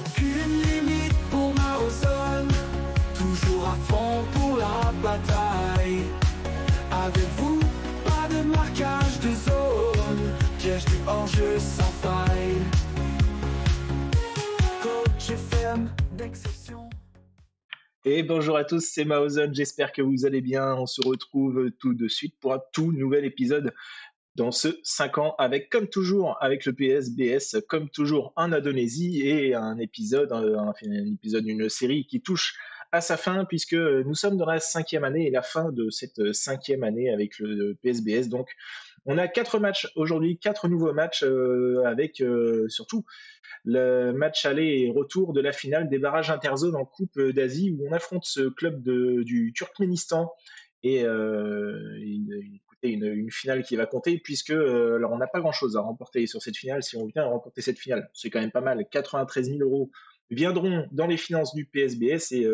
Aucune limite pour ma ozone, toujours à fond pour la bataille. Avec vous, pas de marquage de zone, piège du hors-jeu sans faille. Coach FM d'exception. Et bonjour à tous, c'est Maozone, j'espère que vous allez bien. On se retrouve tout de suite pour un tout nouvel épisode dans ce 5 ans avec, comme toujours, avec le PSBS, comme toujours, un Indonésie et un épisode, une série qui touche à sa fin puisque nous sommes dans la 5e année et la fin de cette 5e année avec le PSBS. Donc, on a 4 matchs aujourd'hui, 4 nouveaux matchs avec surtout le match aller et retour de la finale des barrages interzones en Coupe d'Asie où on affronte ce club du Turkménistan et une finale qui va compter puisque alors on n'a pas grand chose à remporter sur cette finale. Si on vient à remporter cette finale, c'est quand même pas mal. 93 000 euros viendront dans les finances du PSBS et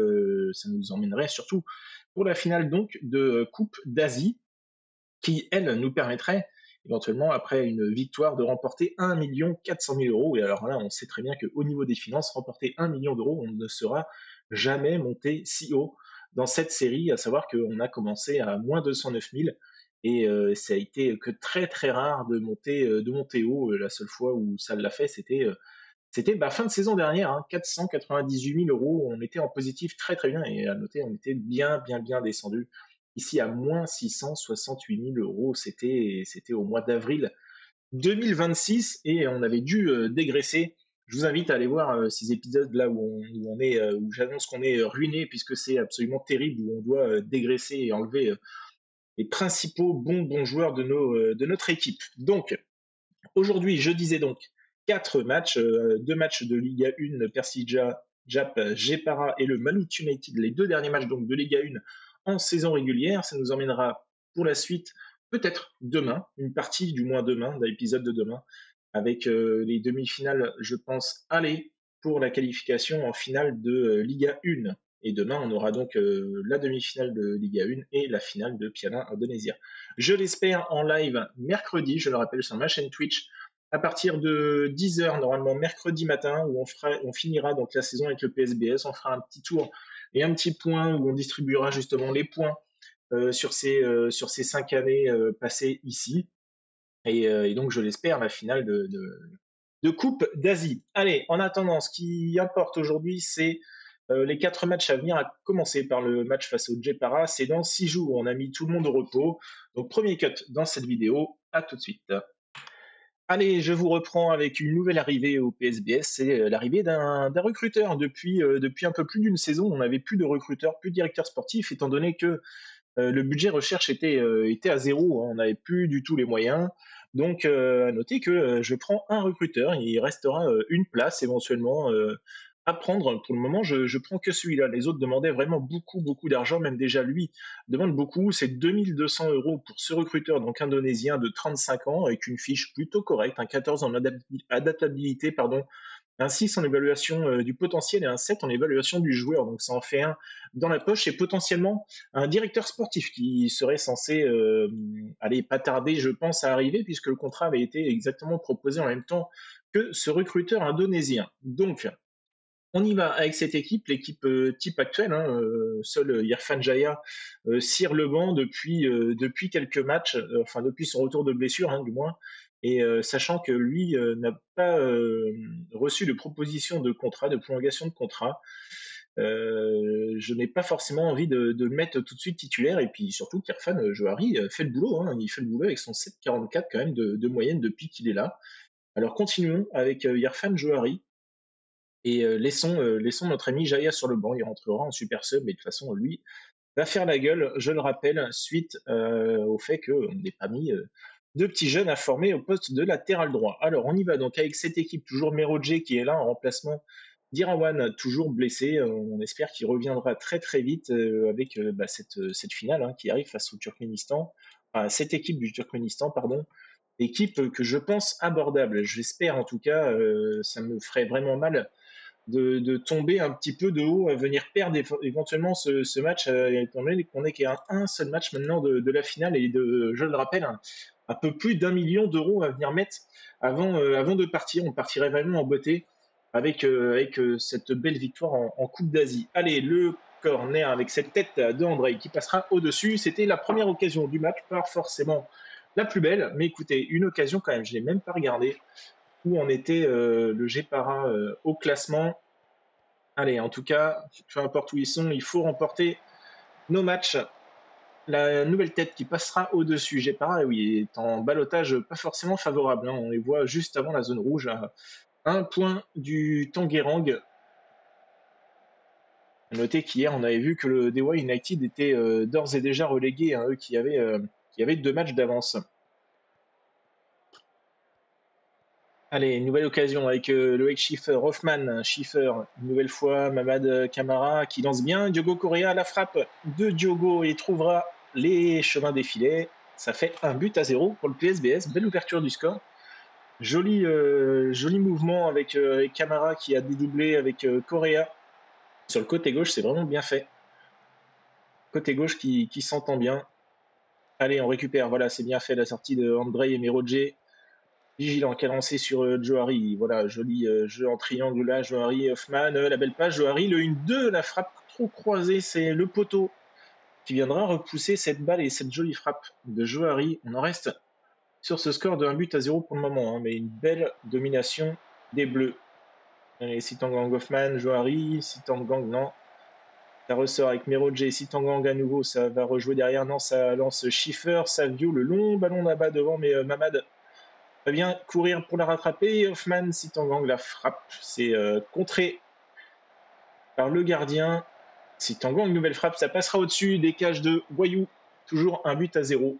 ça nous emmènerait surtout pour la finale donc de Coupe d'Asie qui elle nous permettrait éventuellement, après une victoire, de remporter 1 400 000 euros. Et alors là, on sait très bien qu'au niveau des finances, remporter 1 million d'euros, on ne sera jamais monté si haut dans cette série, à savoir qu'on a commencé à moins 209 000. Et ça a été que très très rare de monter haut. La seule fois où ça l'a fait, c'était fin de saison dernière, 498 000 euros. On était en positif très très bien. Et à noter, on était bien descendu. Ici à moins 668 000 euros, c'était au mois d'avril 2026 et on avait dû dégraisser. Je vous invite à aller voir ces épisodes là où j'annonce qu'on est ruiné puisque c'est absolument terrible, où on doit dégraisser et enlever les principaux bons joueurs de notre équipe. Donc aujourd'hui, je disais donc 4 matchs, 2 matchs de Liga 1, Persija, Jap, Jepara et le Malut United, les 2 derniers matchs donc de Liga 1 en saison régulière. Ça nous emmènera pour la suite, peut-être demain, une partie du moins demain, d'un épisode de demain, avec les demi-finales, je pense, aller pour la qualification en finale de Liga 1. Et demain, on aura donc la demi-finale de Liga 1 et la finale de Piala Indonésia. Je l'espère en live mercredi, je le rappelle, sur ma chaîne Twitch, à partir de 10h, normalement mercredi matin, où on finira donc la saison avec le PSBS. On fera un petit tour et un petit point où on distribuera justement les points sur ces 5 années passées ici. Et donc, je l'espère, la finale de Coupe d'Asie. Allez, en attendant, ce qui importe aujourd'hui, c'est les 4 matchs à venir, à commencer par le match face au Jepara. C'est dans 6 jours, on a mis tout le monde au repos. Donc, premier cut dans cette vidéo. À tout de suite. Allez, je vous reprends avec une nouvelle arrivée au PSBS, c'est l'arrivée d'un recruteur. Depuis un peu plus d'une saison, on n'avait plus de recruteur, plus de directeur sportif, étant donné que le budget recherche était à zéro, on n'avait plus du tout les moyens. Donc, à noter que je prends un recruteur, il restera une place éventuellement à prendre. Pour le moment, je prends que celui-là. Les autres demandaient vraiment beaucoup d'argent, même déjà lui demande beaucoup. C'est 2200 euros pour ce recruteur, donc indonésien de 35 ans, avec une fiche plutôt correcte, un 14 en adaptabilité, pardon, un 6 en évaluation du potentiel et un 7 en évaluation du joueur. Donc ça en fait un dans la poche et potentiellement un directeur sportif qui serait censé aller pas tarder, je pense, à arriver puisque le contrat avait été exactement proposé en même temps que ce recruteur indonésien. Donc on y va avec cette équipe, l'équipe type actuelle. Seul Irfan Jaya cire le banc depuis quelques matchs, enfin depuis son retour de blessure, du moins. Et sachant que lui n'a pas reçu de proposition de contrat, de prolongation de contrat, je n'ai pas forcément envie de le mettre tout de suite titulaire. Et puis surtout qu'Irfan Johari fait le boulot. Il fait le boulot avec son 7,44 quand même de moyenne depuis qu'il est là. Alors continuons avec Irfan Johari. Et laissons notre ami Jaya sur le banc, il rentrera en super sub, mais de toute façon, lui va faire la gueule, je le rappelle, suite au fait qu'on n'ait pas mis de petits jeunes à former au poste de latéral droit. Alors, on y va donc avec cette équipe, toujours Merodje qui est là en remplacement d'Irawan, toujours blessé. On espère qu'il reviendra très très vite avec cette finale qui arrive face au Turkménistan, cette équipe du Turkménistan, pardon. Équipe que je pense abordable. J'espère en tout cas, ça me ferait vraiment mal de tomber un petit peu de haut, à venir perdre éventuellement ce match, étant donné qu'on n'est qu'à un seul match maintenant de la finale et je le rappelle, un peu plus d'1 million d'euros à venir mettre avant de partir. On partirait vraiment en beauté avec cette belle victoire en Coupe d'Asie. Allez, le corner avec cette tête de Andrei qui passera au-dessus. C'était la première occasion du match, pas forcément la plus belle, mais écoutez, une occasion quand même, je ne l'ai même pas regardé, où on était le Gépara au classement. Allez, en tout cas, peu importe où ils sont, il faut remporter nos matchs. La nouvelle tête qui passera au-dessus, Gépara, oui, est en balotage pas forcément favorable, hein. On les voit juste avant la zone rouge, à un point du Tanguerang. Notez qu'hier, on avait vu que le Dewa United était d'ores et déjà relégué, hein, eux qui avaient 2 matchs d'avance. Allez, nouvelle occasion avec Loïc Schiffer, Hoffman, Schiffer, une nouvelle fois, Mamad Camara qui lance bien, Diogo Correa, la frappe de Diogo et trouvera les chemins des filets. Ça fait 1-0 pour le PSBS, belle ouverture du score. Joli mouvement avec Camara qui a dédoublé avec Correa. Sur le côté gauche, c'est vraiment bien fait. Côté gauche qui s'entend bien. Allez, on récupère, voilà, c'est bien fait la sortie de Andrei et Merodje. Vigilant, qui a lancé sur Johari. Voilà, joli jeu en triangle là, Johari, Hoffman, la belle passe, Johari, le 1-2, la frappe trop croisée, c'est le poteau qui viendra repousser cette balle et cette jolie frappe de Johari. On en reste sur ce score de 1-0 pour le moment, hein, mais une belle domination des Bleus. Allez, Sitangang, Hoffman, Johari, Sitangang, non. Ça ressort avec Merodje, Sitangang à nouveau, ça va rejouer derrière, non, ça lance Schiffer, Savio, le long ballon là-bas devant, mais Mamad va bien courir pour la rattraper. Hoffman, Sitangang la frappe. C'est contré par le gardien. Sitangang, nouvelle frappe, ça passera au-dessus des cages de Wayou. Toujours 1-0.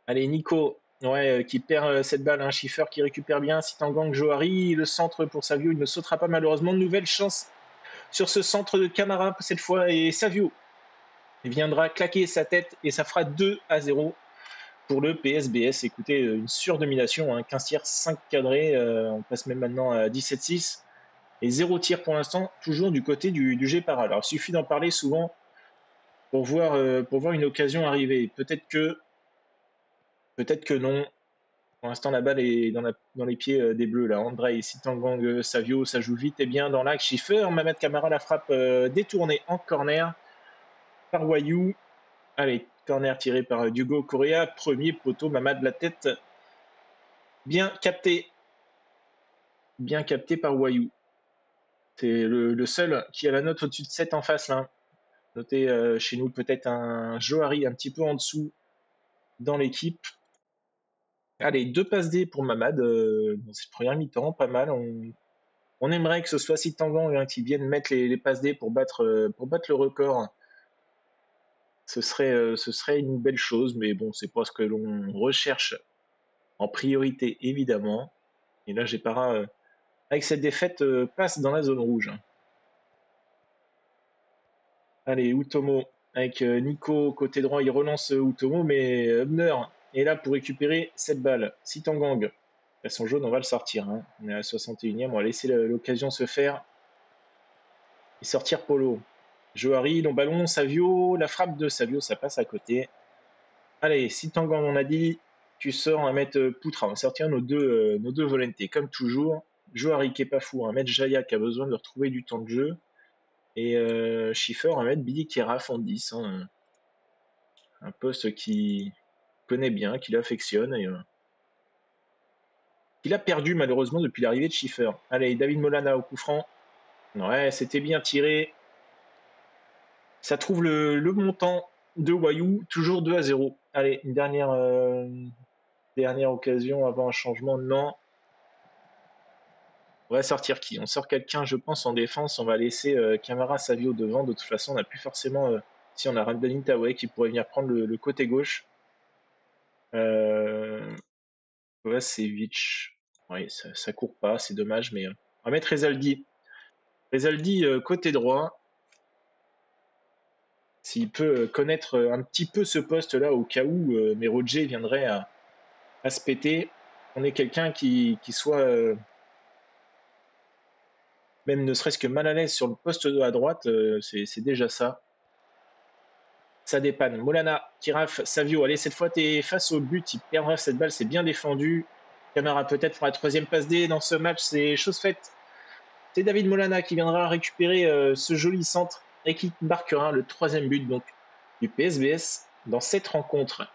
Allez, Nico, ouais, qui perd cette balle. Schiffer qui récupère bien. Sitangang, Johari. Le centre pour Savio, il ne sautera pas malheureusement. Nouvelle chance sur ce centre de Camara cette fois. Et Savio viendra claquer sa tête et ça fera 2-0. Pour le PSBS, écoutez, une surdomination, hein, 15 tirs, 5 cadrés, on passe même maintenant à 17-6, et 0 tir pour l'instant, toujours du côté du Gépara. Alors il suffit d'en parler souvent pour voir une occasion arriver. Peut-être que non. Pour l'instant, la balle est dans les pieds des Bleus. Là. Andrei, Sitangang, Savio, ça joue vite et bien dans l'axe. Schiffer, Mamad Camara, la frappe détournée en corner par Wayou. Allez, corner tiré par Diogo Correa, premier poteau, Mamad la tête bien capté par Wayou. C'est le seul qui a la note au-dessus de 7 en face là. Notez chez nous peut-être un Johari un petit peu en dessous dans l'équipe. Allez, 2 passes D pour Mamad dans cette première mi-temps, pas mal. On aimerait que ce soit Sitangang hein, qui vienne mettre les passes D pour battre le record. Ce serait une belle chose, mais bon, c'est pas ce que l'on recherche en priorité évidemment. Et là, Gépara avec cette défaite passe dans la zone rouge. Allez, Utomo avec Nico côté droit, il relance Utomo, mais Hubner est là pour récupérer cette balle. Sitangang, son jaune, on va le sortir. Hein. On est à la 61e, on va laisser l'occasion se faire. Et sortir Polo. Johari, long ballon, Savio, la frappe de Savio, ça passe à côté. Allez, Sitangang, on a dit, tu sors, on va mettre Poutra, on va sortir nos deux volontés, comme toujours. Johari qui est pas fou, on va mettre Jaya qui a besoin de retrouver du temps de jeu. Et Schiffer, on va mettre Billy Keraf en 10. Hein. Un poste qui connaît bien, qui l'affectionne et qu'il a perdu malheureusement depuis l'arrivée de Schiffer. Allez, David Molana au coup franc. Ouais, c'était bien tiré. Ça trouve le montant de Wayou, toujours 2-0. Allez, une dernière occasion avant un changement. Non. On va sortir qui? On sort quelqu'un, je pense, en défense. On va laisser Camara Savio devant. De toute façon, on n'a plus forcément... si on a Ramdani Taoué qui pourrait venir prendre le côté gauche. Kovacevic. Oui, ça court pas, c'est dommage, mais on va mettre Rezaldi. Rezaldi côté droit. S'il peut connaître un petit peu ce poste-là au cas où Merodje viendrait à se péter, on est quelqu'un qui soit même ne serait-ce que mal à l'aise sur le poste à droite, c'est déjà ça. Ça dépanne. Molana, Kiraf, Savio. Allez, cette fois, tu es face au but. Il perdra cette balle, c'est bien défendu. Camara peut-être pour la troisième passe D dans ce match, c'est chose faite. C'est David Molana qui viendra récupérer ce joli centre et qui marquera le troisième but donc, du PSBS dans cette rencontre.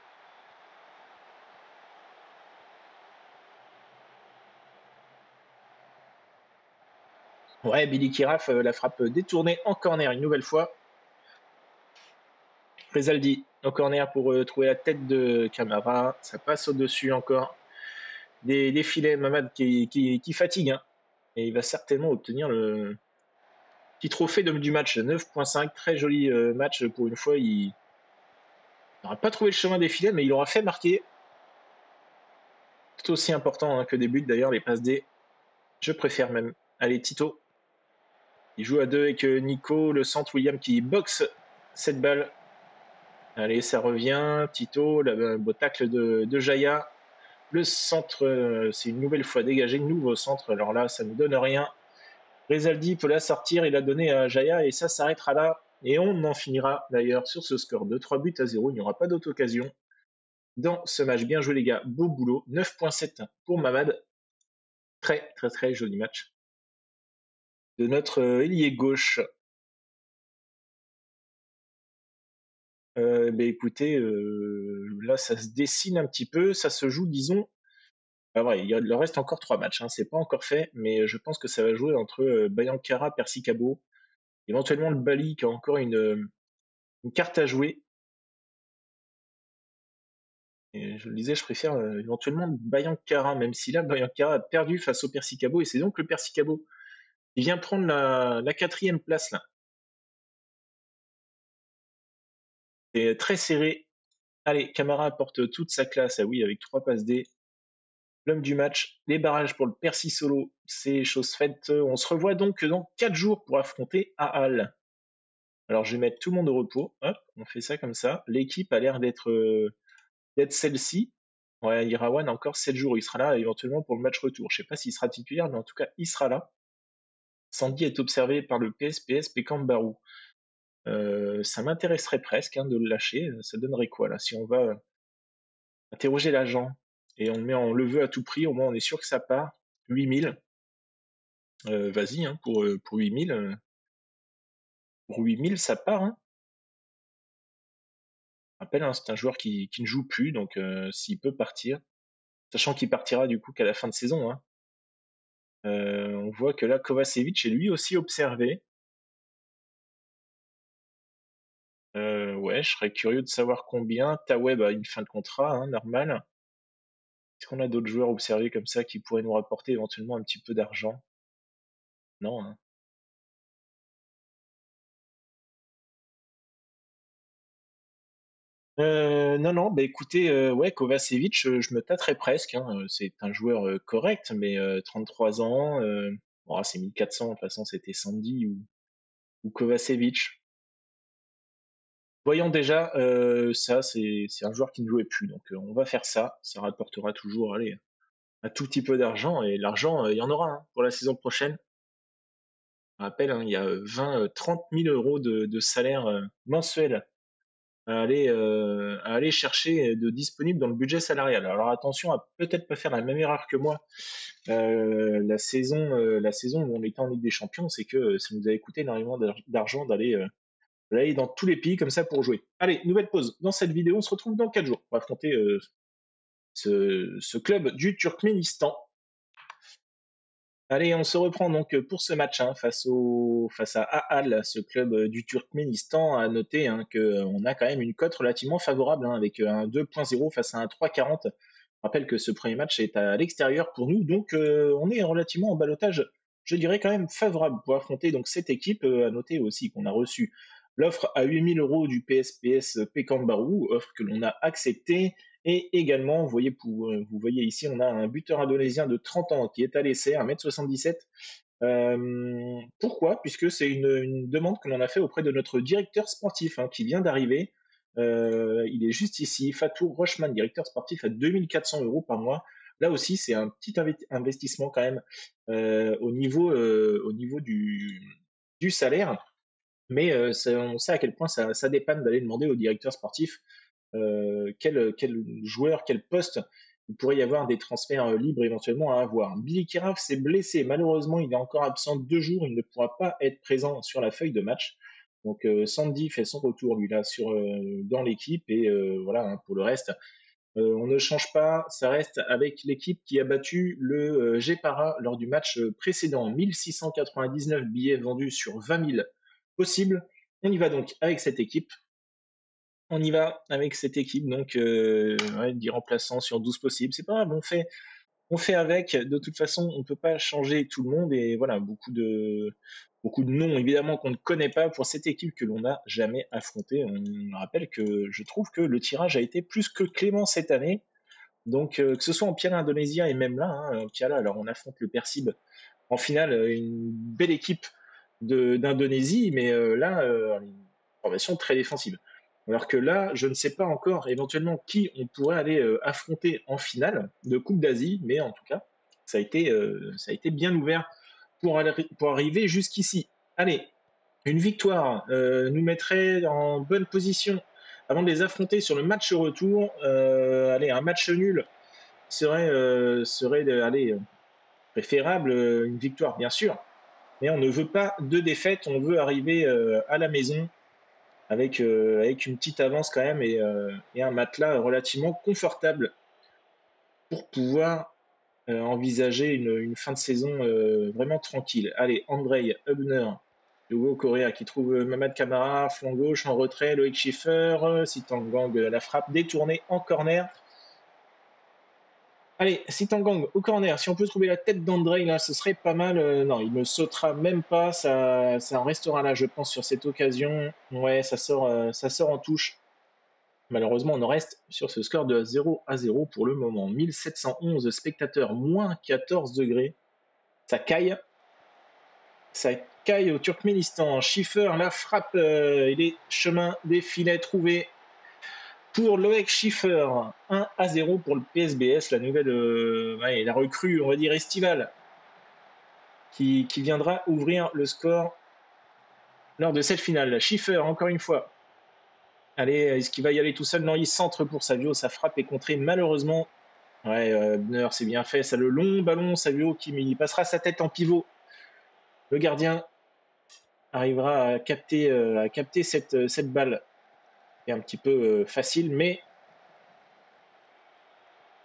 Ouais, Billy Kiraf, la frappe détournée en corner une nouvelle fois. Rezaldi au corner pour trouver la tête de Camara. Ça passe au-dessus encore. Des filets, Mamad qui fatigue. Hein. Et il va certainement obtenir le petit trophée d'homme du match. 9.5, très joli match pour une fois. Il n'aura pas trouvé le chemin des filets, mais il aura fait marquer. Tout aussi important hein, que des buts d'ailleurs, les passes D. Je préfère même. Allez, Tito. Il joue à deux avec Nico, le centre William qui boxe cette balle. Allez, ça revient. Tito, le beau tacle de Jaya. Le centre, c'est une nouvelle fois dégagé, nouveau centre. Alors là, ça ne donne rien. Rezaldi peut la sortir, il a donné à Jaya et ça s'arrêtera là. Et on en finira d'ailleurs sur ce score de 3-0. Il n'y aura pas d'autre occasion dans ce match. Bien joué les gars, beau boulot. 9.7 pour Mamad. Très très très joli match de notre ailier gauche. Écoutez, là ça se dessine un petit peu, ça se joue, disons. Ouais, il leur reste encore 3 matchs, hein, c'est pas encore fait, mais je pense que ça va jouer entre Bayankara, Percy-Cabo, éventuellement le Bali qui a encore une carte à jouer. Et je le disais, je préfère éventuellement Bayankara, même si là Bayankara a perdu face au Percy-Cabo, et c'est donc le Percy-Cabo qui vient prendre la 4e place là. C'est très serré. Allez, Camara apporte toute sa classe, ah oui, avec 3 passes D. L'homme du match, les barrages pour le Percy Solo, c'est chose faite. On se revoit donc dans 4 jours pour affronter Aal. Alors je vais mettre tout le monde au repos. Hop, on fait ça comme ça. L'équipe a l'air d'être celle-ci. Ouais, Irawan a encore 7 jours. Il sera là éventuellement pour le match retour. Je sais pas s'il sera titulaire, mais en tout cas, il sera là. Sandy est observé par le PSPS Pekambaru. Ça m'intéresserait presque hein, de le lâcher. Ça donnerait quoi là si on va interroger l'agent et on le veut à tout prix, au moins on est sûr que ça part. 8000. Vas-y, hein, pour 8000. Pour 8000, ça part. Hein. Je rappelle, hein, c'est un joueur qui ne joue plus, donc s'il peut partir, sachant qu'il partira du coup qu'à la fin de saison. Hein. On voit que là, Kovacevic est lui aussi observé. Ouais, je serais curieux de savoir combien. Taweb a une fin de contrat, hein, normal. Est-ce qu'on a d'autres joueurs observés comme ça qui pourraient nous rapporter éventuellement un petit peu d'argent? Non. Hein. Non, non, bah écoutez, ouais, Kovacevic, je me tâterais presque. Hein, c'est un joueur correct, mais 33 ans, bon, c'est 1400, de toute façon, c'était Sandy ou Kovacevic. Voyons déjà, ça, c'est un joueur qui ne jouait plus, donc on va faire ça. Ça rapportera toujours, allez, un tout petit peu d'argent, et l'argent, il y en aura hein, pour la saison prochaine. Je rappelle, hein, il y a 20, 30 000 euros de salaire mensuel à aller chercher de disponible dans le budget salarial. Alors attention à peut-être pas faire la même erreur que moi la saison où on était en Ligue des Champions, c'est que ça nous avait coûté énormément d'argent d'aller dans tous les pays comme ça pour jouer. Allez, nouvelle pause. Dans cette vidéo, on se retrouve dans 4 jours pour affronter ce club du Turkménistan. Allez, on se reprend donc pour ce match hein, face à Aal, ce club du Turkménistan. À noter hein, qu'on a quand même une cote relativement favorable hein, avec un 2.0 face à un 3.40. Je rappelle que ce premier match est à l'extérieur pour nous, donc on est relativement en balotage, je dirais quand même favorable pour affronter donc cette équipe. À noter aussi qu'on a reçu l'offre à 8000 euros du PSPS Pekanbaru, offre que l'on a acceptée. Et également, vous voyez ici, on a un buteur indonésien de 30 ans qui est à l'essai, 1m77. Pourquoi? Puisque c'est une demande que l'on a fait auprès de notre directeur sportif hein, qui vient d'arriver. Il est juste ici, Fatou Rochman, directeur sportif à 2400 euros par mois. Là aussi, c'est un petit investissement quand même au niveau du salaire. Mais on sait à quel point ça dépanne d'aller demander au directeur sportif quel joueur, quel poste il pourrait y avoir des transferts libres éventuellement à avoir. Billy Kiraf s'est blessé, malheureusement il est encore absent 2 jours, il ne pourra pas être présent sur la feuille de match. Donc Sandy fait son retour lui là dans l'équipe et voilà hein, pour le reste on ne change pas, ça reste avec l'équipe qui a battu le Gepara lors du match précédent. 1699 billets vendus sur 20 000 possibles. On y va donc avec cette équipe. On y va avec cette équipe, donc 10 remplaçants sur 12 possibles. C'est pas grave, on fait avec. De toute façon, on ne peut pas changer tout le monde. Et voilà, beaucoup de noms, évidemment, qu'on ne connaît pas pour cette équipe que l'on n'a jamais affrontée. On rappelle que je trouve que le tirage a été plus que clément cette année. Donc, que ce soit en Piala indonésien et même là, hein, en Piala, alors on affronte le Persib en finale, une belle équipe d'Indonésie, mais là, une formation très défensive. Alors que là, je ne sais pas encore éventuellement qui on pourrait aller affronter en finale de Coupe d'Asie, mais en tout cas, ça a été bien ouvert pour arriver jusqu'ici. Allez, une victoire nous mettrait en bonne position avant de les affronter sur le match retour. Allez, un match nul serait allez, préférable, une victoire bien sûr, mais on ne veut pas de défaite, on veut arriver à la maison avec une petite avance quand même et un matelas relativement confortable pour pouvoir envisager une fin de saison vraiment tranquille. Allez, Andrei Hubner, Hugo Correa qui trouve Mamad Camara, flanc gauche en retrait, Loïc Schiffer, Sitangang la frappe détournée en corner. Allez, Sitangang au corner, si on peut trouver la tête d'Andrei là, ce serait pas mal. Non, il ne sautera même pas, ça en restera là, je pense, sur cette occasion. Ouais, ça sort en touche. Malheureusement, on en reste sur ce score de 0-0 pour le moment. 1711 spectateurs, moins 14 degrés. Ça caille. Ça caille au Turkménistan. Schiffer, la frappe, et les chemins des filets trouvés pour Loïc Schiffer. 1-0 pour le PSBS, la nouvelle, la recrue, on va dire, estivale, qui viendra ouvrir le score lors de cette finale. Schiffer, encore une fois. Allez, est-ce qu'il va y aller tout seul? Non, il centre pour Savio. Sa frappe est contrée malheureusement. Ouais, Bner, c'est bien fait. Ça, le long ballon, Savio qui passera sa tête en pivot. Le gardien arrivera à capter cette balle. C'est un petit peu facile, mais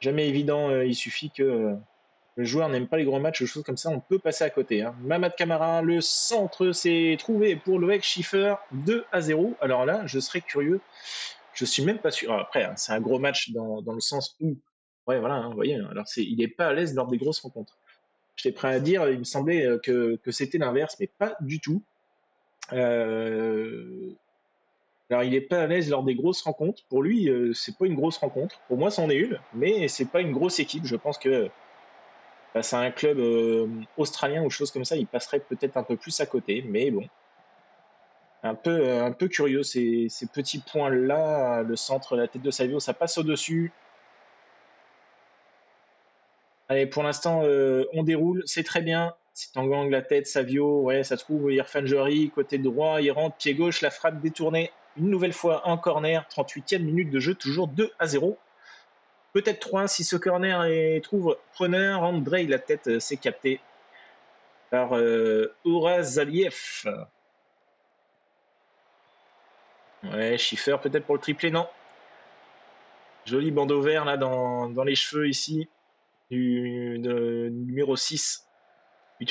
jamais évident. Il suffit que le joueur n'aime pas les gros matchs, choses comme ça, on peut passer à côté. Hein. Mamad Camara, le centre s'est trouvé pour Loïc Schiffer, 2-0. Alors là, je serais curieux. Je suis même pas sûr. Alors après, hein, c'est un gros match dans le sens où, ouais, voilà, hein, vous voyez, alors il n'est pas à l'aise lors des grosses rencontres. J'étais prêt à dire, il me semblait que c'était l'inverse, mais pas du tout. Alors, il n'est pas à l'aise lors des grosses rencontres. Pour lui, c'est pas une grosse rencontre. Pour moi, c'en est une, mais c'est pas une grosse équipe. Je pense que face à un club australien ou chose comme ça, il passerait peut-être un peu plus à côté. Mais bon, un peu curieux ces petits points-là. Le centre, la tête de Savio, ça passe au-dessus. Allez, pour l'instant, on déroule, c'est très bien. C'est en gang la tête, Savio, ouais, ça trouve Irfan Johari, côté droit, il rentre, pied gauche, la frappe détournée. Une nouvelle fois en corner, 38e minute de jeu, toujours 2-0. Peut-être 3 si ce corner trouve preneur. Andrei, la tête, s'est captée par Urazaliev. Ouais, Schiffer peut-être pour le triplé, non. Joli bandeau vert là dans les cheveux ici, du numéro 6 du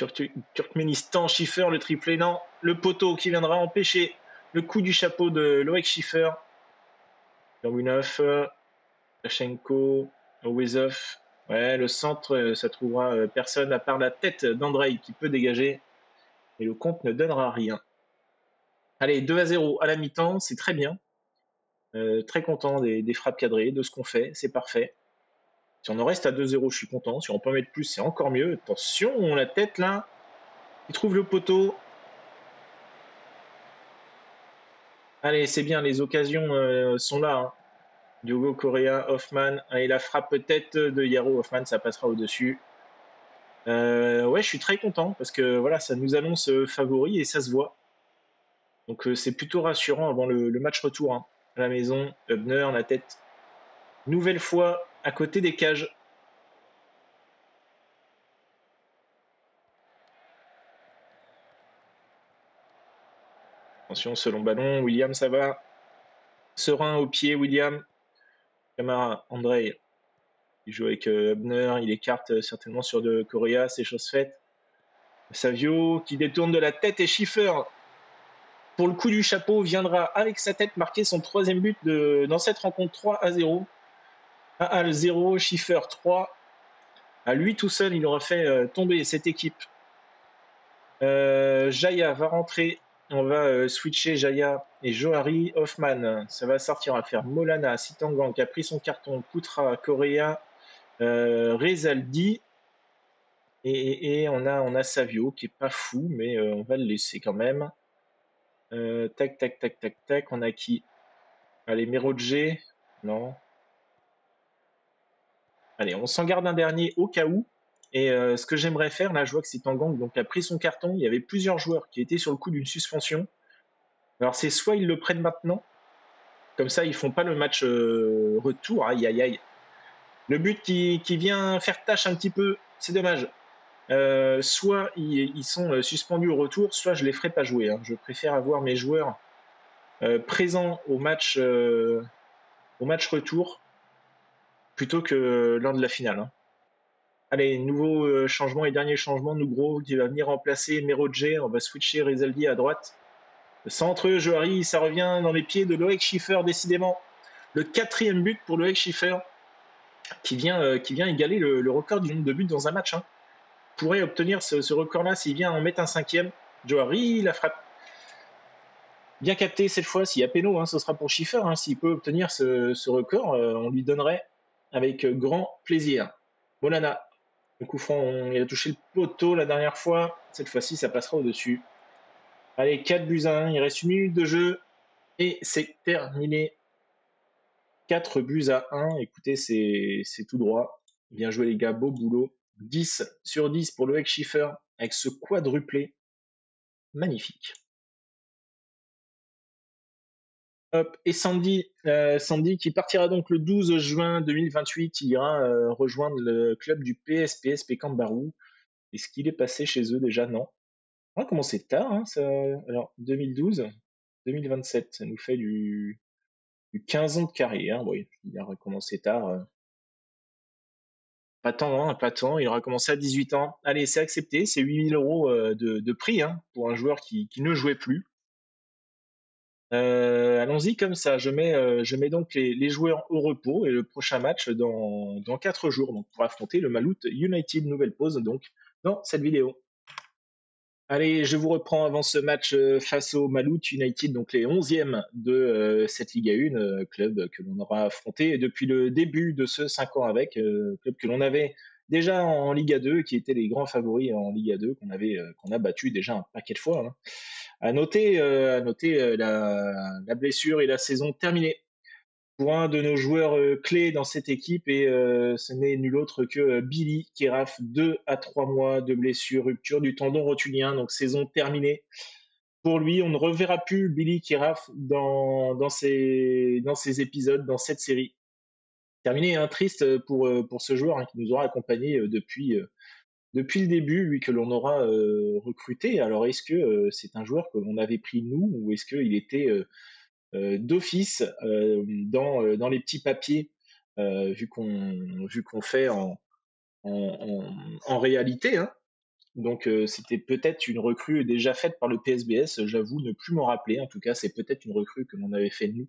Turkménistan. Schiffer, le triplé, non. Le poteau qui viendra empêcher le coup du chapeau de Loïc Schiffer. Lorgunov, Lachenko, Owezov. Ouais, le centre, ça trouvera personne à part la tête d'Andrei qui peut dégager. Et le compte ne donnera rien. Allez, 2-0 à la mi-temps, c'est très bien. Très content des frappes cadrées, de ce qu'on fait, c'est parfait. Si on en reste à 2-0, je suis content. Si on peut en mettre plus, c'est encore mieux. Attention, la tête là, il trouve le poteau. Allez, c'est bien, les occasions sont là. Hein. Diogo Correa, Hoffman. Allez, la frappe tête de Yaro Hoffman, ça passera au-dessus. Ouais, je suis très content parce que voilà, ça nous annonce favori et ça se voit. Donc c'est plutôt rassurant avant le match retour, hein. À la maison, Hubner, la tête, nouvelle fois à côté des cages. Attention, selon ballon, William, ça va. Serein au pied, William. Camara, André, il joue avec Hubner, il écarte certainement sur de Correa, c'est chose faite. Savio qui détourne de la tête et Schiffer, pour le coup du chapeau, viendra avec sa tête marquer son troisième but dans cette rencontre 3-0. 1-0, Schiffer 3. À lui tout seul, il aura fait tomber cette équipe. Jaya va rentrer. On va switcher Jaya et Johari. Hoffman, ça va sortir. On va faire Molana, Sitangang qui a pris son carton. Putra, Correa, Rezaldi. Et on a Savio qui est pas fou, mais on va le laisser quand même. Tac, tac, tac, tac, tac. On a qui? Allez, Merodje. Non. Allez, on s'en garde un dernier au cas où. Et ce que j'aimerais faire, là, je vois que c'est Tangang donc a pris son carton. Il y avait plusieurs joueurs qui étaient sur le coup d'une suspension. Alors, c'est soit ils le prennent maintenant, comme ça, ils font pas le match retour. Aïe, aïe, aïe. Le but qui vient faire tâche un petit peu, c'est dommage. Soit ils sont suspendus au retour, soit je les ferai pas jouer, hein. Je préfère avoir mes joueurs présents au match retour plutôt que lors de la finale, hein. Allez, nouveau changement et dernier changement, Nougro qui va venir remplacer Merodje. On va switcher Rezaldi à droite. Le centre, Johari, ça revient dans les pieds de Loïc Schiffer, décidément. Le 4e but pour Loïc Schiffer qui vient égaler le record du nombre de buts dans un match, hein. Pourrait obtenir ce record-là s'il vient en mettre un 5e. Johari, la frappe. Bien capté cette fois, s'il y a péno, hein, ce sera pour Schiffer, hein. S'il peut obtenir ce record, on lui donnerait avec grand plaisir. Molana, le coup franc, il a touché le poteau la dernière fois. Cette fois-ci, ça passera au-dessus. Allez, 4 buts à 1. Il reste une minute de jeu. Et c'est terminé. 4 buts à 1. Écoutez, c'est tout droit. Bien joué, les gars. Beau boulot. 10 sur 10 pour Loïc Schiffer avec ce quadruplé. Magnifique. Hop, et Sandy qui partira donc le 12 juin 2028, il ira rejoindre le club du PSPS Pécan Barou. Est-ce qu'il est passé chez eux déjà? Non. On a commencé tard, hein, ça. Alors 2012, 2027, ça nous fait du 15 ans de carrière. Oui, il a recommencé tard. Pas tant, hein, pas tant. Il aura commencé à 18 ans. Allez, c'est accepté, c'est 8 000 euros de prix, hein, pour un joueur qui ne jouait plus. Allons-y comme ça. Je mets donc les joueurs au repos et le prochain match dans 4 jours, donc pour affronter le Malouth United. Nouvelle pause donc dans cette vidéo. Allez, je vous reprends avant ce match face au Malouth United, donc les 11e de cette Ligue 1, club que l'on aura affronté depuis le début de ce 5 ans avec, club que l'on avait déjà en Liga 2, qui étaient les grands favoris en Liga 2, qu'on a battu déjà un paquet de fois, hein. À noter la blessure et la saison terminée pour un de nos joueurs clés dans cette équipe, et ce n'est nul autre que Billy qui rafle 2 à 3 mois de blessure, rupture du tendon rotulien, donc saison terminée. Pour lui, on ne reverra plus Billy Kiraf dans ces épisodes, dans cette série. Terminé, hein, triste pour ce joueur, hein, qui nous aura accompagnés depuis le début, lui que l'on aura recruté. Alors est-ce que c'est un joueur que l'on avait pris nous, ou est-ce qu'il était d'office dans les petits papiers, vu qu'on fait en réalité, hein. Donc c'était peut-être une recrue déjà faite par le PSBS, j'avoue ne plus m'en rappeler. En tout cas, c'est peut-être une recrue que l'on avait fait nous.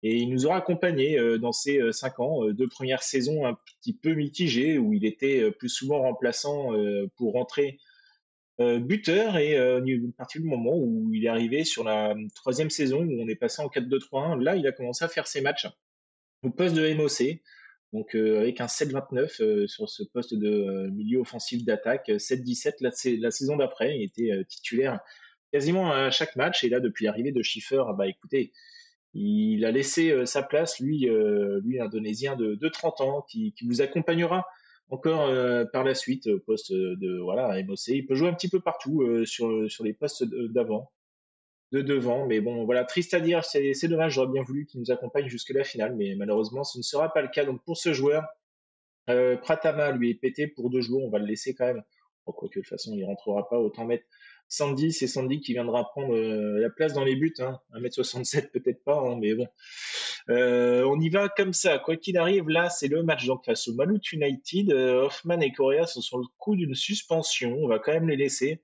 Et il nous aura accompagnés dans ces 5 ans, 2 premières saisons un petit peu mitigées, où il était plus souvent remplaçant pour rentrer buteur, et à partir du moment où il est arrivé sur la 3e saison, où on est passé en 4-2-3-1, là il a commencé à faire ses matchs au poste de MOC, donc avec un 7-29 sur ce poste de milieu offensif d'attaque, 7-17 la saison d'après. Il était titulaire quasiment à chaque match, et là depuis l'arrivée de Schiffer, bah écoutez, il a laissé sa place, lui indonésien de 30 ans, qui vous accompagnera encore par la suite au poste de voilà MOC. Il peut jouer un petit peu partout sur les postes d'avant. de devant. Mais bon, voilà, triste à dire, c'est dommage, j'aurais bien voulu qu'il nous accompagne jusque la finale, mais malheureusement, ce ne sera pas le cas. Donc pour ce joueur, Pratama lui est pété pour 2 jours, on va le laisser quand même. Bon, quoique de toute façon, il rentrera pas, autant mettre Sandy, c'est Sandy qui viendra prendre la place dans les buts. Hein. 1m67 peut-être pas, hein, mais bon. On y va comme ça, quoi qu'il arrive, là c'est le match donc face au Malut United. Hoffman et Correa sont sur le coup d'une suspension, on va quand même les laisser.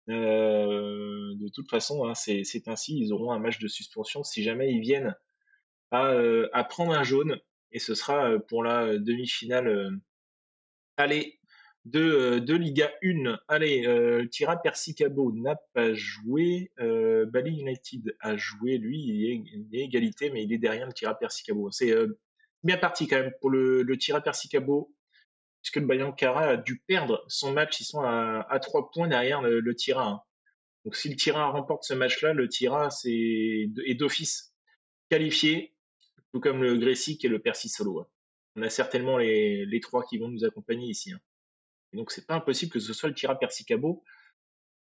De toute façon, hein, c'est ainsi, ils auront un match de suspension si jamais ils viennent à prendre un jaune, et ce sera pour la demi-finale allez, de Liga 1. Allez, Tira Persicabo n'a pas joué. Bali United a joué. Lui, il est égalité, mais il est derrière le Tira Persicabo. C'est bien parti quand même pour le Tira Persicabo, puisque le Bayankara a dû perdre son match. Ils sont à 3 points derrière le Tira. Hein. Donc si le Tira remporte ce match-là, le Tira est d'office qualifié, tout comme le Gressic et le Percy Solo. Hein. On a certainement les 3 qui vont nous accompagner ici. Hein. Et donc c'est pas impossible que ce soit le Tira Persicabo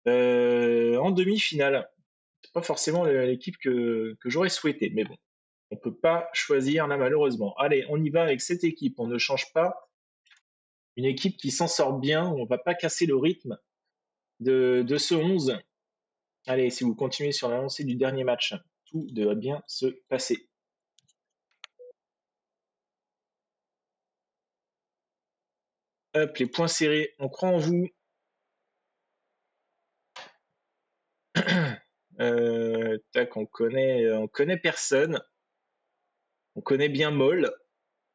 en demi-finale. C'est pas forcément l'équipe que j'aurais souhaité, mais bon, on peut pas choisir là malheureusement. Allez, on y va avec cette équipe, on ne change pas. Une équipe qui s'en sort bien, on va pas casser le rythme de ce 11. Allez, si vous continuez sur l'avancée du dernier match, tout devrait bien se passer. Hop, les points serrés, on croit en vous. Tac, on connaît personne. On connaît bien Moll,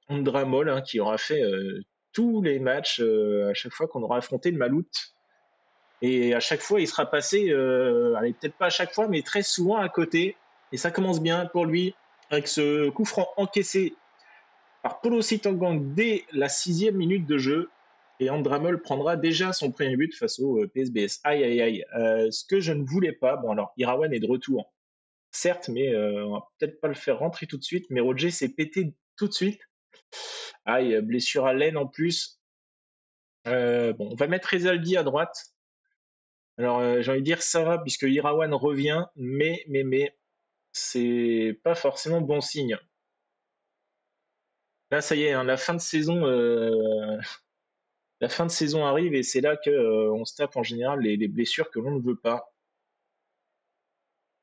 Andra Moll, hein, qui aura fait tous les matchs à chaque fois qu'on aura affronté le Malut. Et à chaque fois, il sera passé, allez, peut-être pas à chaque fois, mais très souvent à côté. Et ça commence bien pour lui, avec ce coup franc encaissé par Polo Sitangang dès la 6e minute de jeu. Et Andramol prendra déjà son premier but face au PSBS. Aïe, aïe, aïe. Ce que je ne voulais pas, bon alors, Irawan est de retour, certes, mais on va peut-être pas le faire rentrer tout de suite. Mais Roger s'est pété tout de suite. Aïe, blessure à l'aine en plus. Bon, on va mettre Rezaldi à droite. Alors, j'ai envie de dire ça va, puisque Irawan revient, mais, c'est pas forcément bon signe. Là, ça y est, hein, la fin de saison arrive, et c'est là que on se tape en général les blessures que l'on ne veut pas.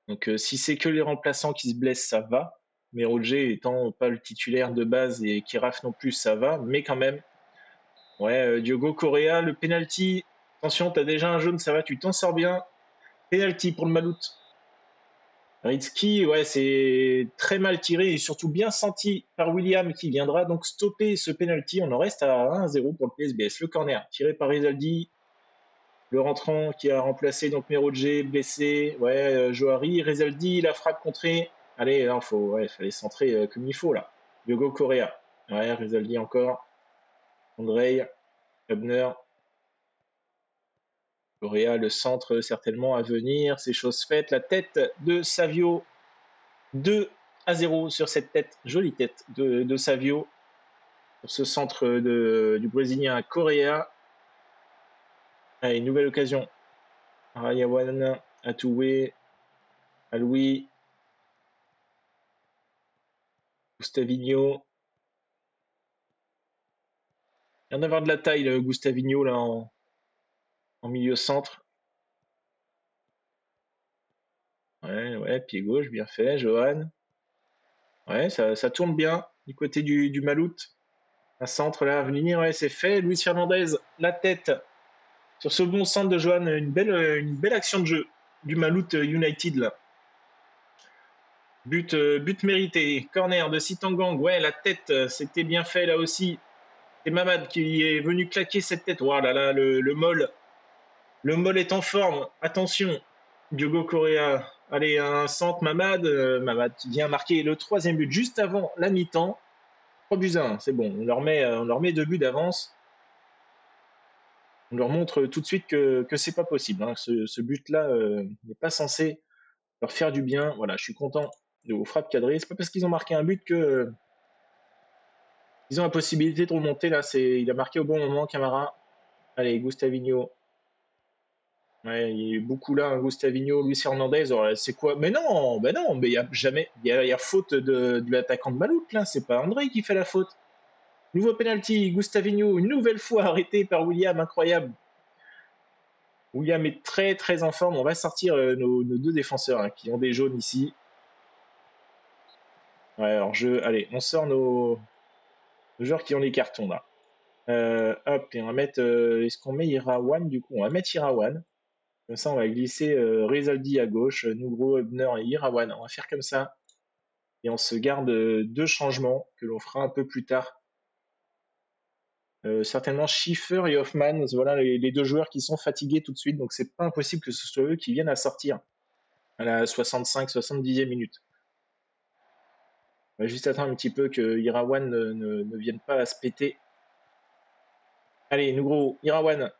Donc si c'est que les remplaçants qui se blessent, ça va. Mais Roger étant pas le titulaire de base et Kiraf non plus, ça va. Mais quand même, ouais, Diogo Correa, le penalty. Attention, t'as déjà un jaune, ça va, tu t'en sors bien. Penalty pour le Malut. Ritski, ouais, c'est très mal tiré et surtout bien senti par William, qui viendra donc stopper ce penalty. On en reste à 1-0 pour le PSBS. Le corner tiré par Rizaldi. Le rentrant qui a remplacé donc Merodje, blessé. Ouais, Johari, Rizaldi, la frappe contrée. Allez, il fallait centrer comme il faut là. Diogo Correa. Ouais, Rizaldi encore. Andrei, Hubner. Correa, le centre certainement à venir. C'est chose faite. La tête de Savio. 2-0 sur cette tête, jolie tête de Savio. Pour ce centre du Brésilien Correa. Allez, nouvelle occasion. Rayawan, Atoué, Aloui, Gustavinho. Il vient d'avoir de la taille, le Gustavinho, là, en milieu centre. Ouais, pied gauche, bien fait, Johan. Ouais, ça tourne bien du côté du Malut. Un centre là à venir, ouais, c'est fait. Luis Fernandez, la tête sur ce bon centre de Johan. Une belle action de jeu du Malut United là. But mérité. Corner de Sitangang. Ouais, la tête, c'était bien fait là aussi. C'est Mamad qui est venu claquer cette tête. Voilà, là, le Moll. Le Moll est en forme. Attention. Diogo Correa. Allez, un centre. Mamad qui vient marquer le 3e but juste avant la mi-temps. 3-1. C'est bon. On leur met 2 buts d'avance. On leur montre tout de suite que c'est pas possible. Hein. Ce but-là n'est pas censé leur faire du bien. Voilà, je suis content aux frappes cadrées. C'est pas parce qu'ils ont marqué un but que ils ont la possibilité de remonter. Là, il a marqué au bon moment, Camara. Allez, Gustavinho. Ouais, il y a eu beaucoup là, hein, Gustavinho, Luis Hernandez, c'est quoi? Mais non, ben non, mais il y a jamais, il y a faute de l'attaquant de Maloupe là, c'est pas André qui fait la faute. Nouveau penalty, Gustavinho, une nouvelle fois arrêté par William, incroyable. William est très très en forme, on va sortir nos deux défenseurs hein, qui ont des jaunes ici. Ouais, alors allez, on sort nos joueurs qui ont les cartons là. Hop, et on va mettre, est-ce qu'on met Irawan du coup? On va mettre Irawan. Comme ça, on va glisser Rezaldi à gauche, Nugro, Ebner et Irawan. On va faire comme ça. Et on se garde deux changements que l'on fera un peu plus tard. Certainement Schiffer et Hoffman. Voilà les deux joueurs qui sont fatigués tout de suite. Donc c'est pas impossible que ce soit eux qui viennent à sortir à la 65-70e minute. On va juste attendre un petit peu que Irawan ne vienne pas à se péter. Allez, Nugro, Irawan.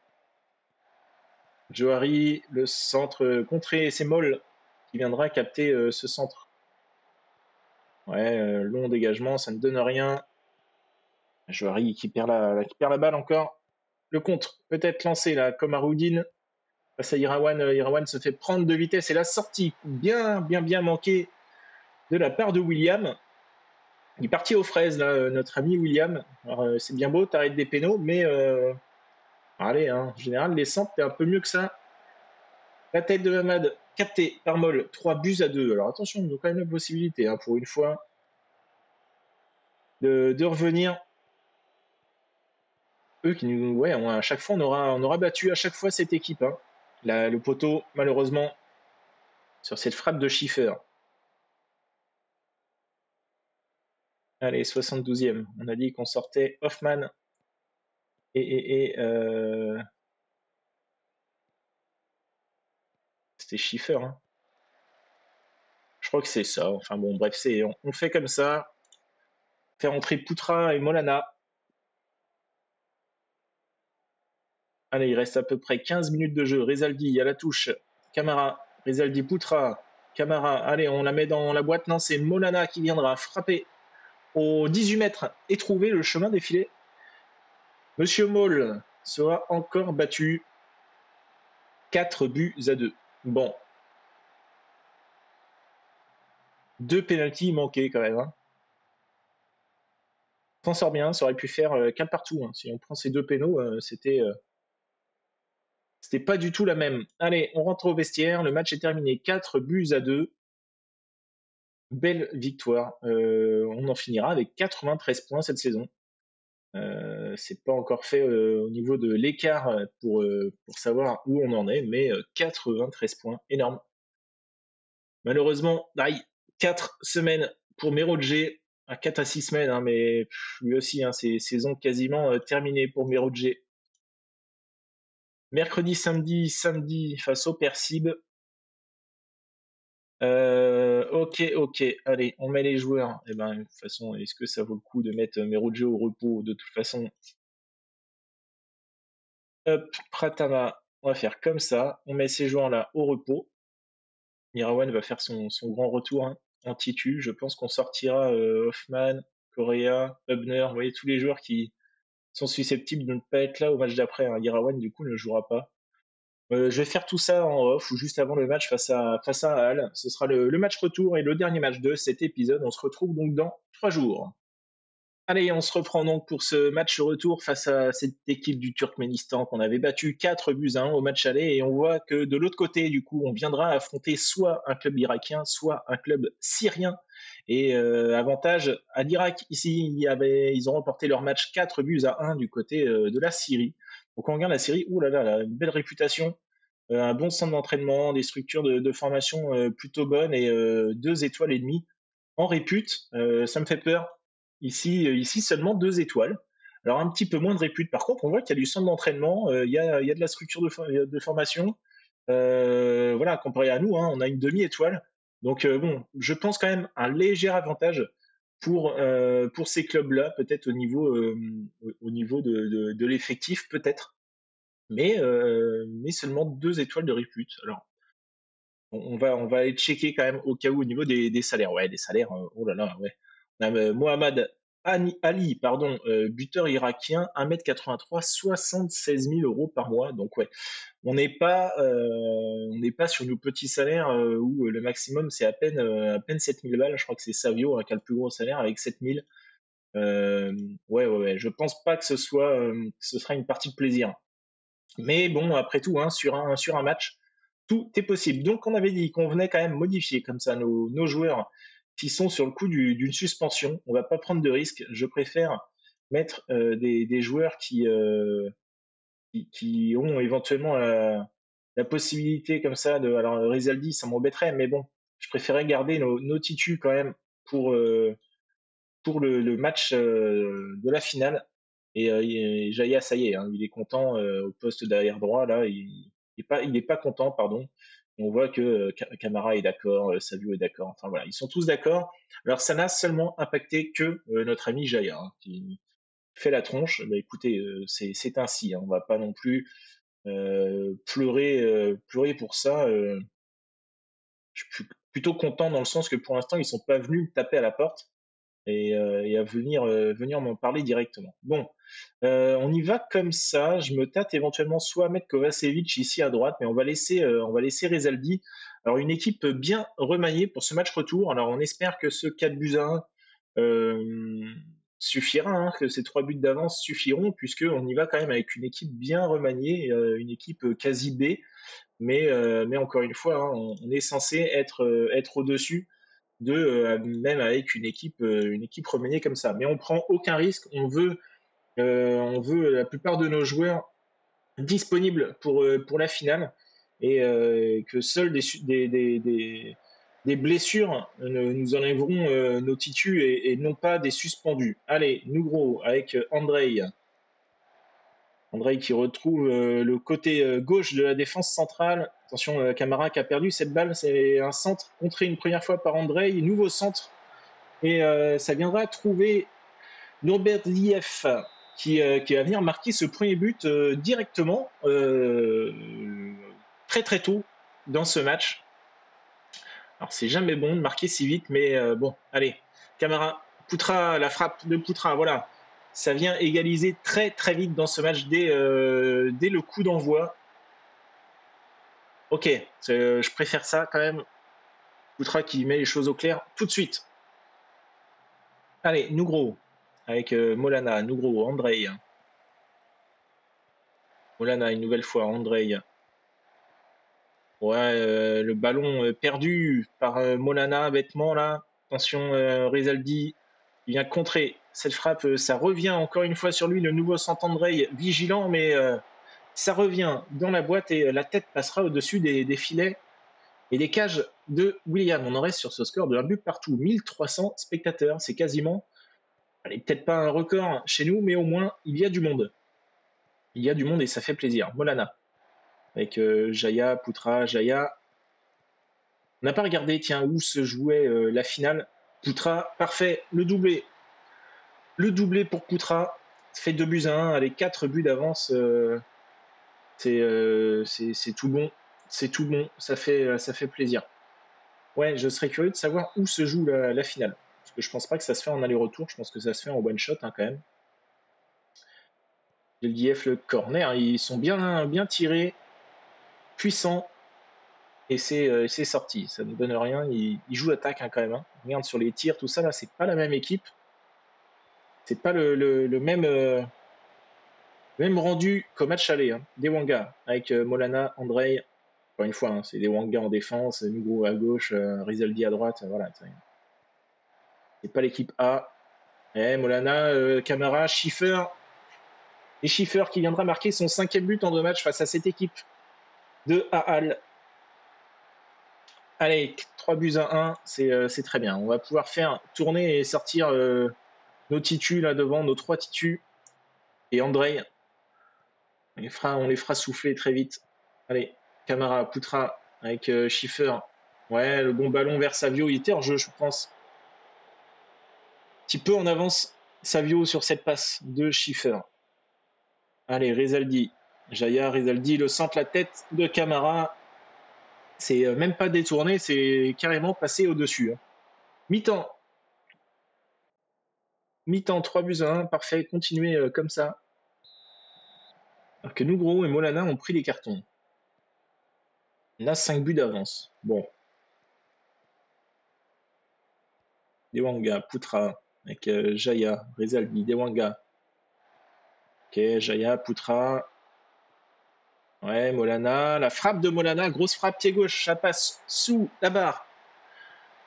Johari, le centre contré, c'est Moll qui viendra capter ce centre. Ouais, long dégagement, ça ne donne rien. Johari qui perd la balle encore. Le contre, peut-être lancé là, comme à Roudine. Face à Irawan, Irawan se fait prendre de vitesse et la sortie bien manquée de la part de William. Il est parti aux fraises, là, notre ami William. C'est bien beau, t'arrêtes des pénaux, mais allez, hein, en général, les centres, t'es un peu mieux que ça. La tête de Hamad, captée par Moll, 3-2. Alors attention, ils ont quand même la possibilité, hein, pour une fois, de revenir. Eux qui nous. Ouais, à chaque fois, on aura battu à chaque fois cette équipe. Hein. Le poteau, malheureusement, sur cette frappe de Schiffer. Allez, 72e. On a dit qu'on sortait Hoffman c'était Schiffer. Hein. Je crois que c'est ça. Enfin bon, bref, on fait comme ça. Faire entrer Poutra et Molana. Allez, il reste à peu près 15 minutes de jeu. Rezaldi à la touche. Camara. Rezaldi, Poutra. Camara. Allez, on la met dans la boîte. Non, c'est Molana qui viendra frapper aux 18 mètres et trouver le chemin des filets. Monsieur Moll sera encore battu. 4-2. Bon. 2 pénaltys manqués quand même. Hein. S'en sort bien, ça aurait pu faire 4 partout. Hein. Si on prend ces deux pénaux, c'était pas du tout la même. Allez, on rentre au vestiaire. Le match est terminé 4-2. Belle victoire. On en finira avec 93 points cette saison. C'est pas encore fait au niveau de l'écart pour savoir où on en est, mais 93 points, énorme. Malheureusement, 4 semaines pour Merodje, 4 à 6 semaines, hein, mais lui aussi, hein, c'est saison quasiment terminée pour Merodje. Mercredi, samedi face au Persib. Ok, allez, on met les joueurs. Eh ben, de toute façon, est-ce que ça vaut le coup de mettre Merodje au repos? De toute façon, hop, Pratama, on va faire comme ça. On met ces joueurs-là au repos. Mirawan va faire son grand retour hein, en titu. Je pense qu'on sortira Hoffman, Correa, Hubner. Vous voyez, tous les joueurs qui sont susceptibles de ne pas être là au match d'après. Hein. Irawan, du coup, ne jouera pas. Je vais faire tout ça en off ou juste avant le match face à Halle. Ce sera le match retour et le dernier match de cet épisode. On se retrouve donc dans 3 jours. Allez, on se reprend donc pour ce match retour face à cette équipe du Turkménistan qu'on avait battu 4-1 au match aller et on voit que de l'autre côté, du coup, on viendra affronter soit un club irakien, soit un club syrien. Et avantage à l'Irak, ici, ils ont remporté leur match 4-1 du côté de la Syrie. Donc on regarde la Syrie, ouh là là, une belle réputation, un bon centre d'entraînement, des structures de formation plutôt bonnes et 2 étoiles et demie en répute. Ça me fait peur. Ici seulement 2 étoiles. Alors un petit peu moins de répute. Par contre, on voit qu'il y a du centre d'entraînement, il y a de la structure de formation. Voilà, comparé à nous, hein, on a une demi-étoile. Donc bon, je pense quand même un léger avantage pour ces clubs-là, peut-être au niveau de l'effectif, peut-être. Mais seulement 2 étoiles de répute. Alors on va aller checker quand même au cas où au niveau des salaires. Ouais, des salaires, oh là là, ouais. On a Mohamed Ali, pardon, buteur irakien, 1,83 m, 76 000 euros par mois. Donc ouais, on n'est pas sur nos petits salaires où le maximum c'est à peine 7 000 balles. Je crois que c'est Savio qui a le plus gros salaire avec 7 000. Ouais. Je pense pas que ce sera une partie de plaisir. Mais bon, après tout, hein, sur un match, tout est possible. Donc, on avait dit qu'on venait quand même modifier comme ça nos joueurs qui sont sur le coup d'une suspension. On va pas prendre de risques. Je préfère mettre des joueurs qui ont éventuellement la possibilité comme ça de. Alors, Rizaldi, ça m'embêterait, mais bon, je préférais garder nos titus quand même pour, pour le match de la finale. Et Jaya, ça y est, hein, il est content au poste d'arrière droit, là, il est pas content, pardon. On voit que Camara est d'accord, Savio est d'accord, enfin voilà, ils sont tous d'accord. Alors ça n'a seulement impacté que notre ami Jaya, hein, qui fait la tronche. Bah, écoutez, c'est ainsi, hein, on va pas non plus pleurer pour ça. Je suis plutôt content dans le sens que pour l'instant, ils sont pas venus me taper à la porte et à venir m'en parler directement. Bon, on y va comme ça. Je me tâte éventuellement soit à mettre Kovacevic ici à droite, mais on va laisser Rezaldi. Alors une équipe bien remaniée pour ce match retour. Alors on espère que ce 4 buts à 1 suffira, hein, que ces 3 buts d'avance suffiront, puisqu'on y va quand même avec une équipe bien remaniée, une équipe quasi B. Mais encore une fois, hein, on est censé être au-dessus même avec une équipe remaniée comme ça. Mais on prend aucun risque. On veut la plupart de nos joueurs disponibles pour la finale et que seules des blessures nous enlèveront nos titus et non pas des suspendus. Allez, nous gros, avec Andrei. Andrei qui retrouve le côté gauche de la défense centrale. Attention, Camara qui a perdu cette balle. C'est un centre contré une première fois par Andrei. Nouveau centre. Et ça viendra trouver Norbert Lief qui va venir marquer ce premier but directement très très tôt dans ce match. Alors c'est jamais bon de marquer si vite, mais bon, allez, Camara, Poutra, la frappe de Poutra, voilà. Ça vient égaliser très très vite dans ce match dès le coup d'envoi. Ok, je préfère ça quand même. Poutra qui met les choses au clair tout de suite. Allez, Nougro, avec Molana, Nougro, Andrei. Molana une nouvelle fois, Andrei. Ouais, le ballon perdu par Molana bêtement là. Attention, Rizaldi vient contrer cette frappe. Ça revient encore une fois sur lui, le nouveau Santandrei vigilant, mais ça revient dans la boîte et la tête passera au-dessus des filets et des cages de William. On en reste sur ce score de 1 but partout. 1300 spectateurs, c'est quasiment, allez, peut-être pas un record chez nous, mais au moins il y a du monde. Il y a du monde et ça fait plaisir. Molana avec Jaya, Poutra, Jaya. On n'a pas regardé, tiens, où se jouait la finale. Poutra, parfait, le doublé. Le doublé pour Poutra, fait 2 buts à 1, allez, 4 buts d'avance, c'est tout bon. C'est tout bon, ça fait plaisir. Ouais, je serais curieux de savoir où se joue la finale. Parce que je pense pas que ça se fait en aller-retour, je pense que ça se fait en one-shot hein, quand même. Geldiev, le corner, ils sont bien tirés, puissants. Et c'est sorti, ça ne donne rien. Il joue attaque hein, quand même. Hein. Regarde sur les tirs, tout ça là, c'est pas la même équipe. C'est pas le même rendu qu'au match aller. Hein. Des Wanga avec Molana, Andrei. Encore une fois, hein, c'est des Wanga en défense, Nugo à gauche, Rizaldi à droite. Voilà. C'est pas l'équipe A. Molana, Camara, Schiffer. Et Schiffer qui viendra marquer son 5e but en 2 matchs face à cette équipe de Haal. Allez, 3 buts à 1, c'est très bien. On va pouvoir faire tourner et sortir nos titus là devant, nos 3 titus. Et Andrei, on les fera souffler très vite. Allez, Camara, Poutra avec Schiffer. Ouais, le bon ballon vers Savio. Il était hors jeu, je pense. Un petit peu en avance, Savio sur cette passe de Schiffer. Allez, Rizaldi. Jaya, Rizaldi, le centre, la tête de Camara. C'est même pas détourné, c'est carrément passé au-dessus. Hein. Mi-temps. Mi-temps, 3-1, parfait, continuez comme ça. Alors que Nougro et Molana ont pris les cartons. On a 5 buts d'avance. Bon. Dewanga, Poutra, avec Jaya, Rezalbi, Dewanga. Ok, Jaya, Poutra. Ouais, Molana. La frappe de Molana, grosse frappe pied gauche, ça passe sous la barre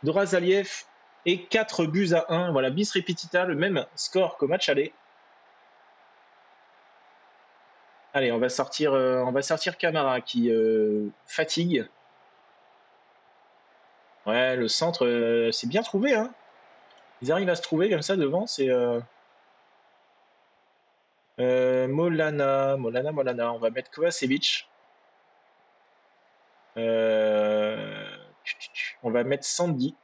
de Razaliev. Et 4-1. Voilà, bis repetita, le même score qu'au match aller. Allez, on va sortir Camara qui fatigue. Ouais, le centre, c'est bien trouvé, hein. Ils arrivent à se trouver comme ça devant, c'est Molana. On va mettre Kovacevic. On va mettre Sandy.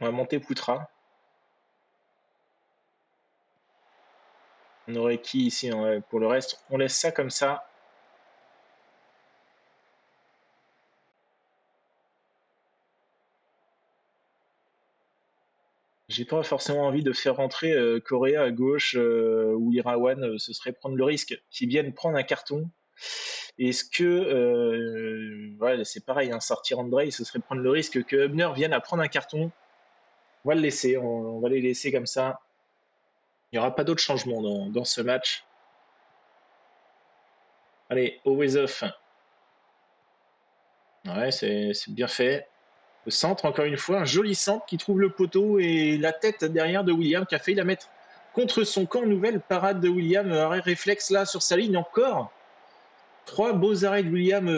On va monter Poutra. On aurait qui ici hein, pour le reste? On laisse ça comme ça. J'ai pas forcément envie de faire rentrer Correa à gauche ou Irawan, ce serait prendre le risque qu'ils viennent prendre un carton. Est-ce que, ouais, c'est pareil, hein, sortir Andrei, ce serait prendre le risque que Hubner vienne à prendre un carton. On va le laisser, on va les laisser comme ça. Il n'y aura pas d'autre changement dans ce match. Allez, always off. Ouais, c'est bien fait. Le centre, encore une fois, un joli centre qui trouve le poteau et la tête derrière de William qui a failli la mettre contre son camp. Nouvelle parade de William, arrêt réflexe là sur sa ligne encore. 3 beaux arrêts de William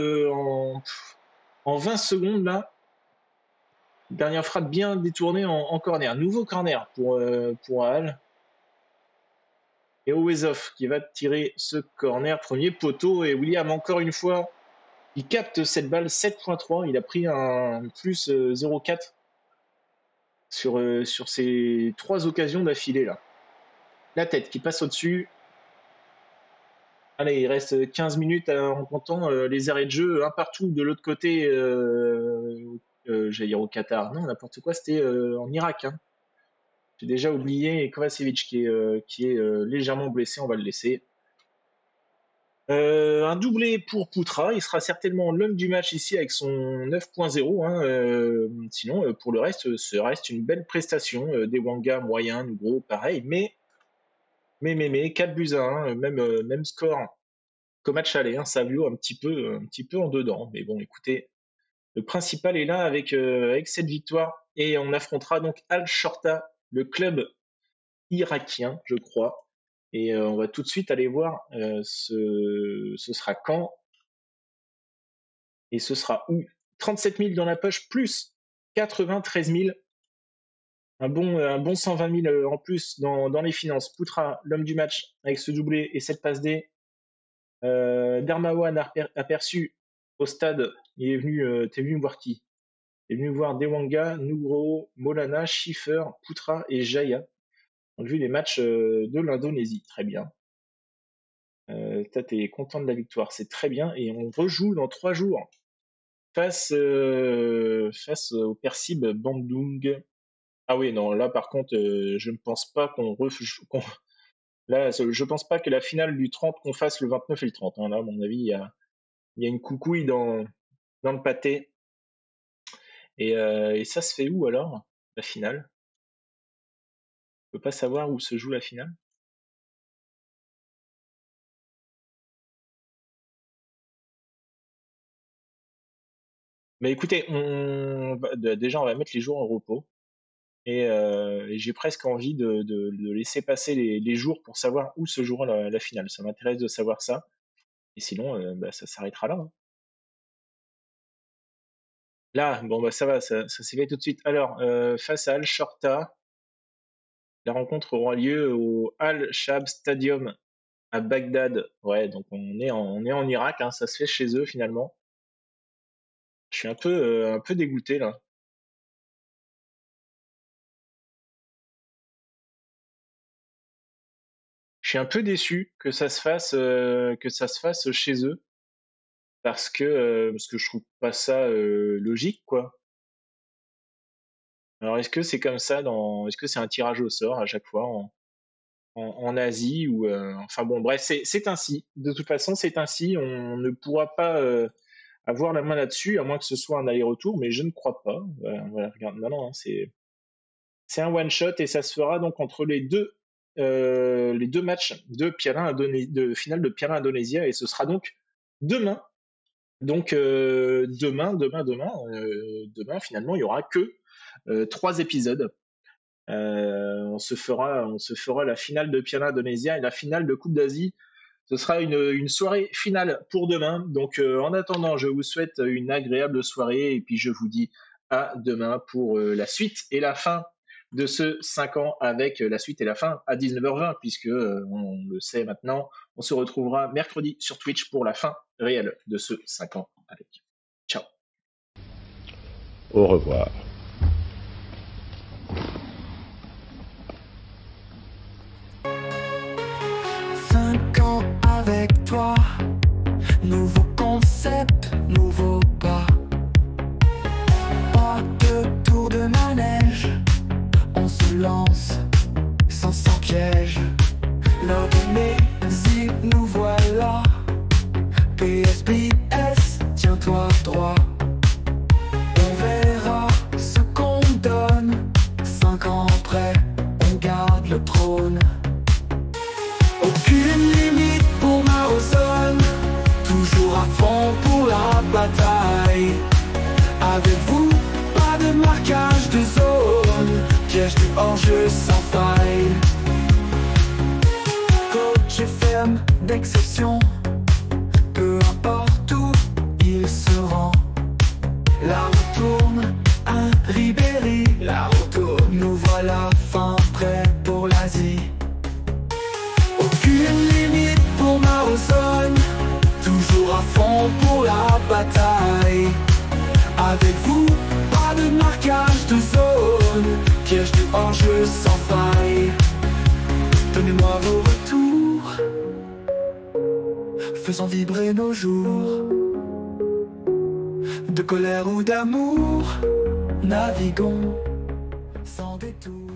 en 20 secondes là. Dernière frappe bien détournée en corner. Nouveau corner pour Hall. Et Owezov qui va tirer ce corner. Premier poteau et William encore une fois. Il capte cette balle 7.3. Il a pris un plus 0.4 sur ces 3 occasions d'affilée là. La tête qui passe au-dessus. Allez, il reste 15 minutes en comptant les arrêts de jeu un partout de l'autre côté. J'allais dire au Qatar. Non, n'importe quoi, c'était en Irak. Hein. J'ai déjà oublié Kovacevic qui est légèrement blessé, on va le laisser. Un doublé pour Poutra, il sera certainement l'homme du match ici avec son 9.0. Hein, sinon, pour le reste, ce reste une belle prestation. Des Wanga moyen, gros, pareil, mais 4-1, même score qu'au match aller. Hein, Savio un petit peu en dedans. Mais bon, écoutez, le principal est là avec cette victoire. Et on affrontera donc Al Shorta, le club irakien, je crois. Et on va tout de suite aller voir ce sera quand et ce sera où. 37 000 dans la poche plus 93 000. Un bon 120 000 en plus dans les finances. Poutra, l'homme du match avec ce doublé et cette passe D. Dermawan aperçu au stade. Il est venu, t'es venu voir qui? T'es venu voir Dewanga, Nugro, Molana, Schiffer, Poutra et Jaya. On a vu les matchs de l'Indonésie. Très bien. T'es content de la victoire, c'est très bien. Et on rejoue dans 3 jours face au Persib Bandung. Ah oui, non, là par contre, je ne pense pas là, je pense pas que la finale du 30 qu'on fasse le 29 et le 30. Hein. Là, à mon avis, il y a une coucouille dans le pâté. Et ça se fait où alors, la finale? On peut pas savoir où se joue la finale? Mais écoutez, déjà on va mettre les jours en repos. Et j'ai presque envie de laisser passer les jours pour savoir où se jouera la finale. Ça m'intéresse de savoir ça. Et sinon, bah, ça s'arrêtera là. Hein. Là, bon, bah, ça va, ça s'est fait tout de suite. Alors, face à Al Shorta, la rencontre aura lieu au Al Shab Stadium à Bagdad. Ouais, donc on est en Irak, hein, ça se fait chez eux finalement. Je suis un peu dégoûté là. Je suis un peu déçu que ça se fasse chez eux. Parce que je trouve pas ça logique, quoi. Alors, est-ce que c'est comme ça est-ce que c'est un tirage au sort à chaque fois en Asie ou enfin bon, bref, c'est ainsi. De toute façon, c'est ainsi. On ne pourra pas avoir la main là-dessus, à moins que ce soit un aller-retour, mais je ne crois pas. Voilà, regarde, non, non, hein, c'est un one shot et ça se fera donc entre les deux matchs de de finale de Pierre Indonésia et ce sera donc demain. Donc demain finalement il y aura que 3 épisodes. On se fera la finale de Piala Indonésia et la finale de Coupe d'Asie. Ce sera une soirée finale pour demain. Donc en attendant, je vous souhaite une agréable soirée et puis je vous dis à demain pour la suite et la fin de ce 5 ans avec la suite et la fin à 19h20 puisque on le sait maintenant, on se retrouvera mercredi sur Twitch pour la fin réelle de ce 5 ans avec. Ciao. Au revoir. Avec toi, nouveau concept, nouveau pas. Pas de tour de manège, on se lance sans piège. L'heure d'amnésie, nous voilà. PSBS, tiens-toi droit. On verra ce qu'on donne. 5 ans après, on garde le trône. Aucune limite pour Marozone, toujours à fond pour la bataille. Avec vous, pas de marquage de zone, piège du hors-jeu sans faille. Coach FM d'exception, peu importe où il se rend. La roue tourne, un Ribéry, la roue tourne. Nous voilà fin prêts pour l'Asie. Aucune limite pour Marozone, toujours à fond pour la bataille. Avec vous, pas de marquage de zone, piège du hors-jeu sans faille. Donnez-moi vos retours, faisons vibrer nos jours. De colère ou d'amour, naviguons sans détour.